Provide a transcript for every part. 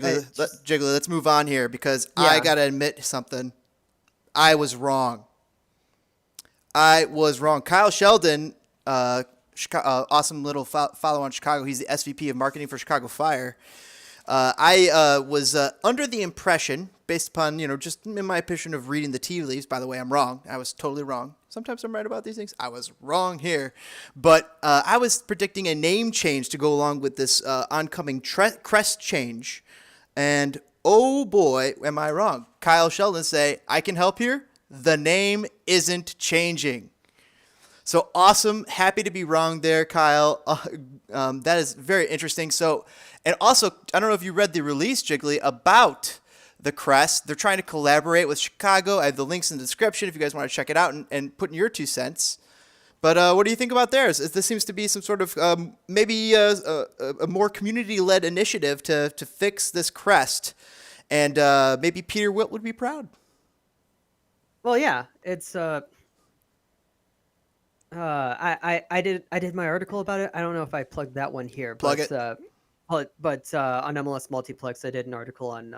Jiggly, let's move on here because I Yeah. got to admit something. I was wrong. I was wrong. Kyle Sheldon, awesome little follow on Chicago. He's the SVP of marketing for Chicago Fire. I was under the impression, based upon, just in my opinion of reading the tea leaves. By the way, I'm wrong. I was totally wrong. Sometimes I'm right about these things. I was wrong here. But I was predicting a name change to go along with this oncoming Crest change. And oh boy, am I wrong. Kyle Sheldon say, I can help here. The name isn't changing. So awesome. Happy to be wrong there, Kyle. That is very interesting. So, and also, I don't know if you read the release, Jiggly, about the Crest. They're trying to collaborate with Chicago. I have the links in the description if you guys want to check it out and put in your 2 cents. But what do you think about theirs? This seems to be some sort of maybe a more community-led initiative to fix this Crest. And maybe Peter Wilt would be proud. Well, yeah, it's I did my article about it. I don't know if I plugged that one here, Plug it. But on MLS Multiplex, I did an article on.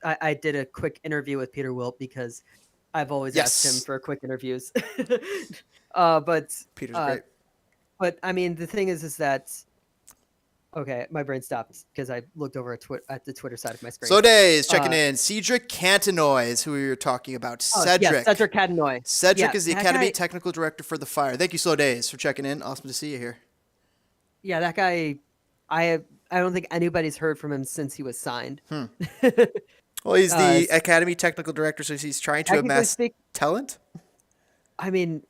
I did a quick interview with Peter Wilt because I've always asked him for quick interviews. But Peter's great. But I mean, the thing is that. Okay, my brain stopped because I looked over at the Twitter side of my screen. So days checking in. Cedric Cantanoy is who we were talking about. Cedric. Yes, Cedric Cantanoy. Cedric is the Academy Technical Director for the Fire. Thank you, Slow Days, for checking in. Awesome to see you here. Yeah, that guy. I don't think anybody's heard from him since he was signed. Well, he's the Academy Technical Director, so he's trying to amass talent. I mean,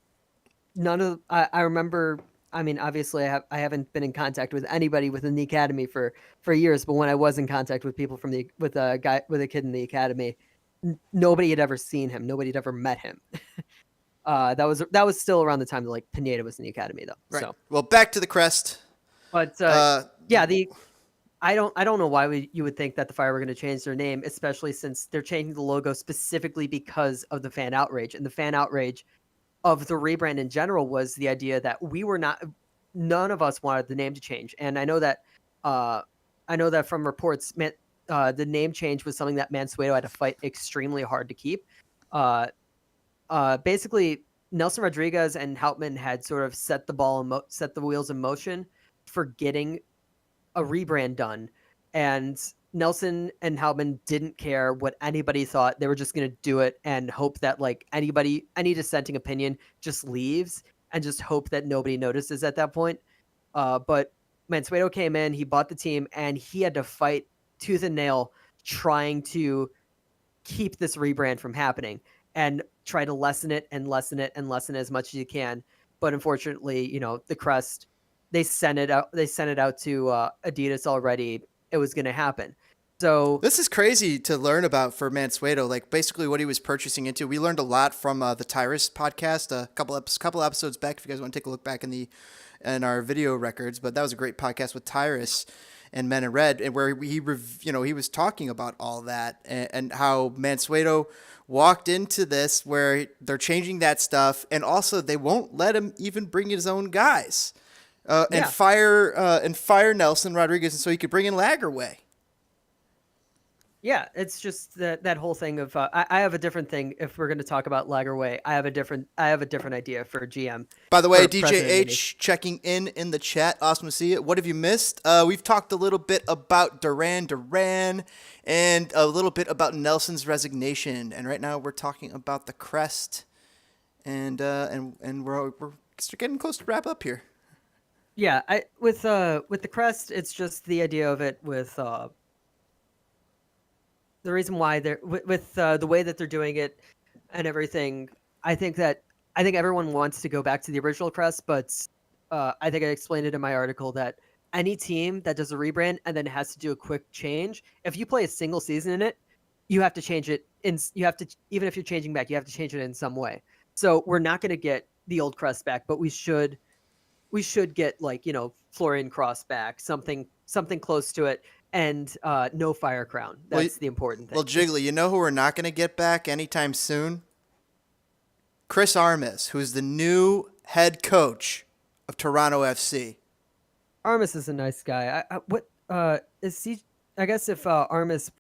I remember. I mean, obviously, I haven't been in contact with anybody within the academy for years. But when I was in contact with people with a kid in the academy, nobody had ever seen him. Nobody had ever met him. That was still around the time that like Pineda was in the academy, though. Right. So, well, back to the Crest. But yeah, I don't know why you would think that the Fire were going to change their name, especially since they're changing the logo specifically because of the fan outrage, and the fan outrage of the rebrand in general was the idea that none of us wanted the name to change. And I know that from reports, the name change was something that Mansueto had to fight extremely hard to keep. Basically, Nelson Rodriguez and Houtman had sort of set the wheels in motion for getting a rebrand done. And Nelson and Houtman didn't care what anybody thought. They were just going to do it and hope that like any dissenting opinion just leaves and just hope that nobody notices at that point. But Mansueto came in, he bought the team, and he had to fight tooth and nail trying to keep this rebrand from happening and try to lessen it as much as you can. But unfortunately, the Crest, they sent it out to Adidas already. It was going to happen. So this is crazy to learn about for Mansueto, like basically what he was purchasing into. We learned a lot from the Tyrus podcast a couple episodes back. If you guys want to take a look back in our video records, but that was a great podcast with Tyrus and Men in Red, and where he was talking about all that and how Mansueto walked into this where they're changing that stuff, and also they won't let him even bring his own guys. And fire Nelson Rodriguez, and so he could bring in Lagerwey. Yeah, it's just that whole thing of I have a different thing. If we're going to talk about Lagerwey, I have a different idea for GM. By the way, DJ H checking in the chat. Awesome to see it. What have you missed? We've talked a little bit about Duran, and a little bit about Nelson's resignation, and right now we're talking about the Crest, and we're getting close to wrap up here. Yeah, with the Crest, it's just the idea of it with the reason why they're with the way that they're doing it and everything. I think everyone wants to go back to the original Crest, but I think I explained it in my article that any team that does a rebrand and then has to do a quick change, if you play a single season in it, you have to change it. Even if you're changing back, you have to change it in some way. So we're not going to get the old Crest back, but we should get like, Florian Cross back, something close to it, and no Fire Crown. That's the important thing. Well, Jiggly, you know who we're not going to get back anytime soon? Chris Armas, who's the new head coach of Toronto FC. Armas is a nice guy. What is he? I guess if Armis